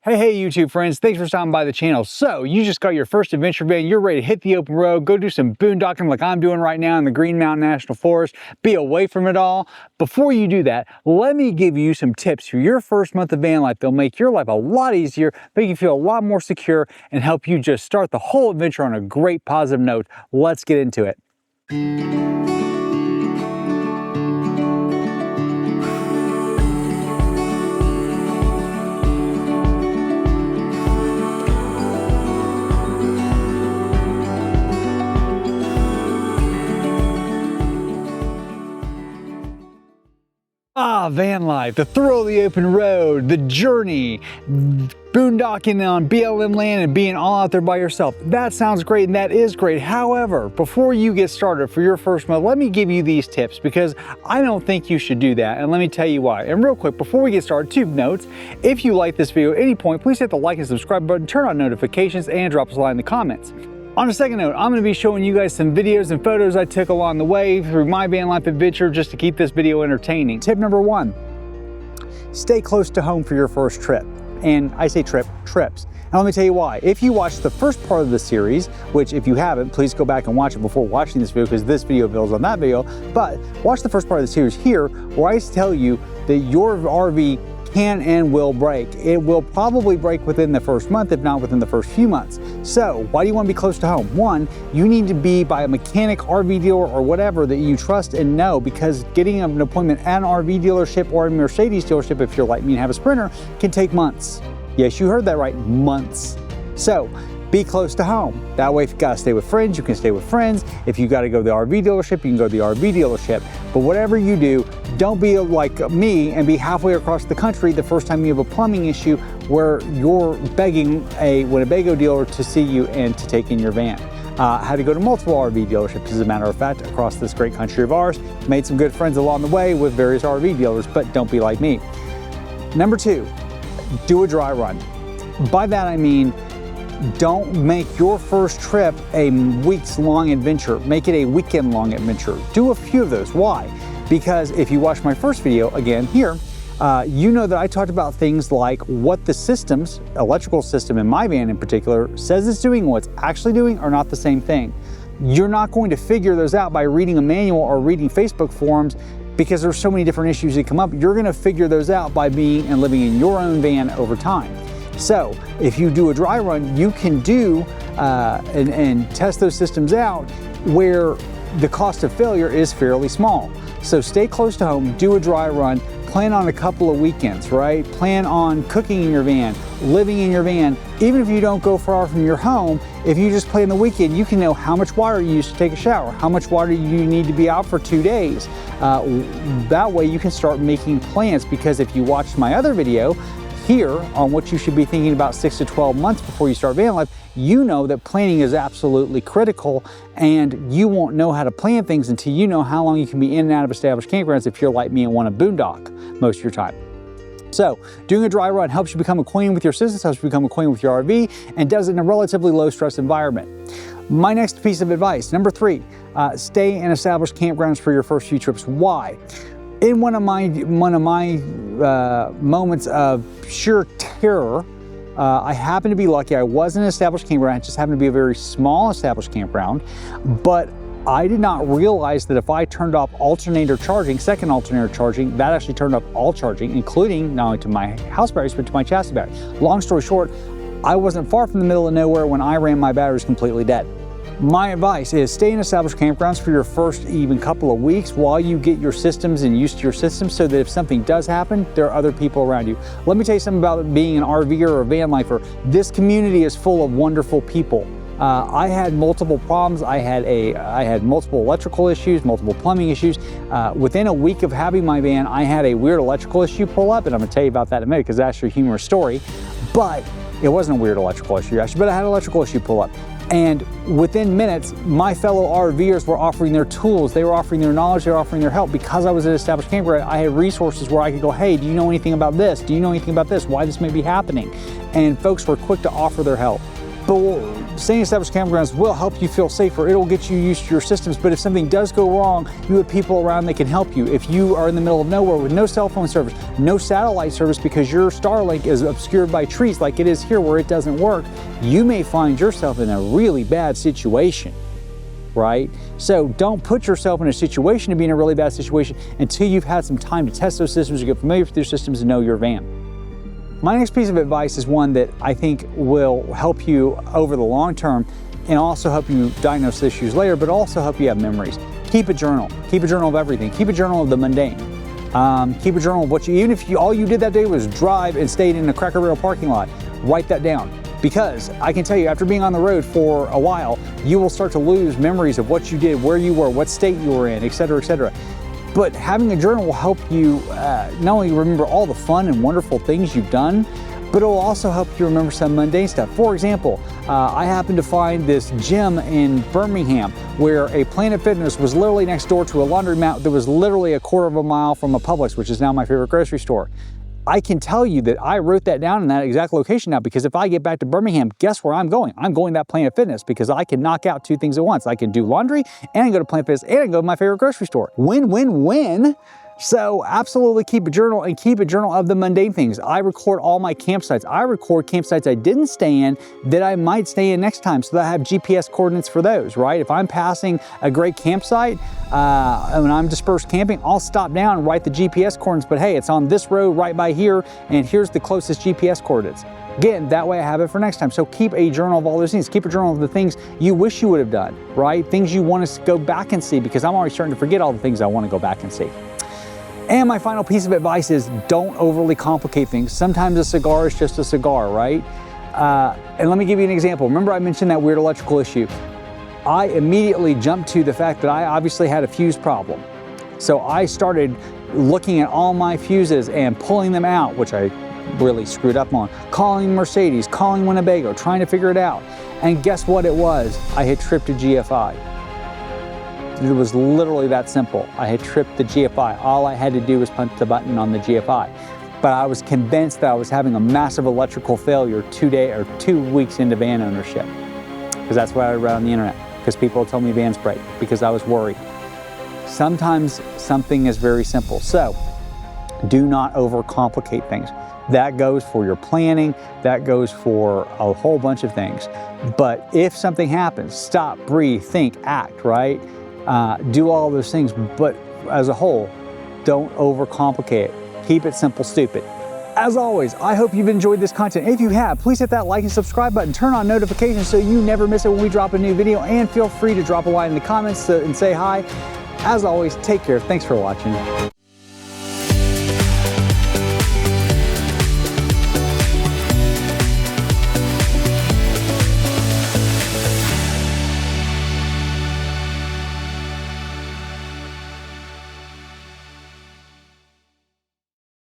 Hey YouTube friends, thanks for stopping by the channel. So you just got your first adventure van, you're ready to hit the open road, go do some boondocking like I'm doing right now in the Green Mountain National Forest, be away from it all. Before you do that, let me give you some tips for your first month of van life. They'll make your life a lot easier, make you feel a lot more secure, and help you just start the whole adventure on a great positive note. Let's get into it. Van life, the thrill of the open road, the journey, boondocking on BLM land and being all out there by yourself. That sounds great and that is great. However, before you get started for your first month, let me give you these tips because I don't think you should do that, and let me tell you why. And real quick, before we get started, 2 notes. If you like this video at any point, please hit the like and subscribe button, turn on notifications, and drop us a line in the comments. On a second note, I'm going to be showing you guys some videos and photos I took along the way through my van life adventure just to keep this video entertaining. Tip number 1, stay close to home for your first trip. And I say trips. And let me tell you why. If you watched the first part of the series, which if you haven't, please go back and watch it before watching this video because this video builds on that video, but watch the first part of the series here where I tell you that your RV can and will break. It will probably break within the first month, if not within the first few months. So why do you want to be close to home? 1, you need to be by a mechanic, RV dealer, or whatever that you trust and know, because getting an appointment at an RV dealership or a Mercedes dealership, if you're like me and have a Sprinter, can take months. Yes, you heard that right, months. So be close to home. That way, if you gotta stay with friends, you can stay with friends. If you gotta go to the RV dealership, you can go to the RV dealership. But whatever you do, don't be like me and be halfway across the country the first time you have a plumbing issue where you're begging a Winnebago dealer to see you and to take in your van. Had to go to multiple RV dealerships, as a matter of fact, across this great country of ours. Made some good friends along the way with various RV dealers, but don't be like me. Number 2, do a dry run. By that I mean, don't make your first trip a weeks-long adventure. Make it a weekend-long adventure. Do a few of those. Why? Because if you watch my first video, again here, you know that I talked about things like what the systems, electrical system in my van in particular, says it's doing, what's actually doing are not the same thing. You're not going to figure those out by reading a manual or reading Facebook forums because there's so many different issues that come up. You're going to figure those out by being and living in your own van over time. So if you do a dry run, you can do and test those systems out where the cost of failure is fairly small. So stay close to home, do a dry run, plan on a couple of weekends, right? Plan on cooking in your van, living in your van. Even if you don't go far from your home, if you just plan the weekend, you can know how much water you use to take a shower, how much water you need to be out for 2 days. That way you can start making plans, because if you watched my other video, here on what you should be thinking about 6 to 12 months before you start van life, you know that planning is absolutely critical, and you won't know how to plan things until you know how long you can be in and out of established campgrounds if you're like me and want to boondock most of your time. So doing a dry run helps you become acquainted with your systems, helps you become acquainted with your RV, and does it in a relatively low stress environment. My next piece of advice, number 3, stay in established campgrounds for your first few trips. Why? In one of my moments of sheer terror, I happened to be lucky. I was in an established campground. It just happened to be a very small established campground, but I did not realize that if I turned off alternator charging, second alternator charging, that actually turned off all charging, including not only to my house batteries, but to my chassis battery. Long story short, I wasn't far from the middle of nowhere when I ran my batteries completely dead. My advice is stay in established campgrounds for your first even couple of weeks while you get your systems and used to your systems, so that if something does happen, there are other people around you. Let me tell you something about being an RVer or a van lifer. This community is full of wonderful people. I had multiple problems. I had multiple electrical issues, multiple plumbing issues. Within a week of having my van, I had a weird electrical issue pull up, and I'm gonna tell you about that in a minute because that's a humorous story. But it wasn't a weird electrical issue actually, but I had an electrical issue pull up. And within minutes, my fellow RVers were offering their tools, they were offering their knowledge, they were offering their help. Because I was at an established campground, I had resources where I could go, hey, do you know anything about this? Do you know anything about this? Why this may be happening? And folks were quick to offer their help. But staying established campgrounds will help you feel safer. It'll get you used to your systems. But if something does go wrong, you have people around that can help you. If you are in the middle of nowhere with no cell phone service, no satellite service because your Starlink is obscured by trees like it is here where it doesn't work, you may find yourself in a really bad situation, right? So don't put yourself in a situation to be in a really bad situation until you've had some time to test those systems, to get familiar with your systems and know your van. My next piece of advice is one that I think will help you over the long term and also help you diagnose issues later, but also help you have memories. Keep a journal. Keep a journal of everything. Keep a journal of the mundane. Keep a journal of what you, even if all you did that day was drive and stayed in a Cracker Barrel parking lot, write that down. Because I can tell you, after being on the road for a while, you will start to lose memories of what you did, where you were, what state you were in, et cetera, et cetera. But having a journal will help you not only remember all the fun and wonderful things you've done, but it will also help you remember some mundane stuff. For example, I happened to find this gym in Birmingham where a Planet Fitness was literally next door to a laundromat that was literally a quarter of a mile from a Publix, which is now my favorite grocery store. I can tell you that I wrote that down in that exact location now, because if I get back to Birmingham, guess where I'm going? I'm going to that Planet Fitness because I can knock out two things at once. I can do laundry and I can go to Planet Fitness and I can go to my favorite grocery store. Win, win, win. So absolutely keep a journal, and keep a journal of the mundane things. I record all my campsites. I record campsites I didn't stay in that I might stay in next time, so that I have GPS coordinates for those, right? If I'm passing a great campsite and I'm dispersed camping, I'll stop down and write the GPS coordinates, but hey, it's on this road right by here, and here's the closest GPS coordinates. Again, that way I have it for next time. So keep a journal of all those things. Keep a journal of the things you wish you would have done, right? Things you want to go back and see, because I'm already starting to forget all the things I want to go back and see. And my final piece of advice is don't overly complicate things. Sometimes a cigar is just a cigar, right? And let me give you an example. Remember I mentioned that weird electrical issue? I immediately jumped to the fact that I obviously had a fuse problem. So I started looking at all my fuses and pulling them out, which I really screwed up on. Calling Mercedes, calling Winnebago, trying to figure it out. And guess what it was? I had tripped a GFI. It was literally that simple. I had tripped the GFI. All I had to do was punch the button on the GFI. But I was convinced that I was having a massive electrical failure 2 weeks into van ownership. Because that's what I read on the internet. Because people told me vans break. Because I was worried. Sometimes something is very simple. So do not overcomplicate things. That goes for your planning. That goes for a whole bunch of things. But if something happens, stop, breathe, think, act, right? Do all those things, but as a whole, don't overcomplicate it. Keep it simple, stupid. As always, I hope you've enjoyed this content. If you have, please hit that like and subscribe button, turn on notifications so you never miss it when we drop a new video, and feel free to drop a line in the comments and say hi. As always, take care. Thanks for watching.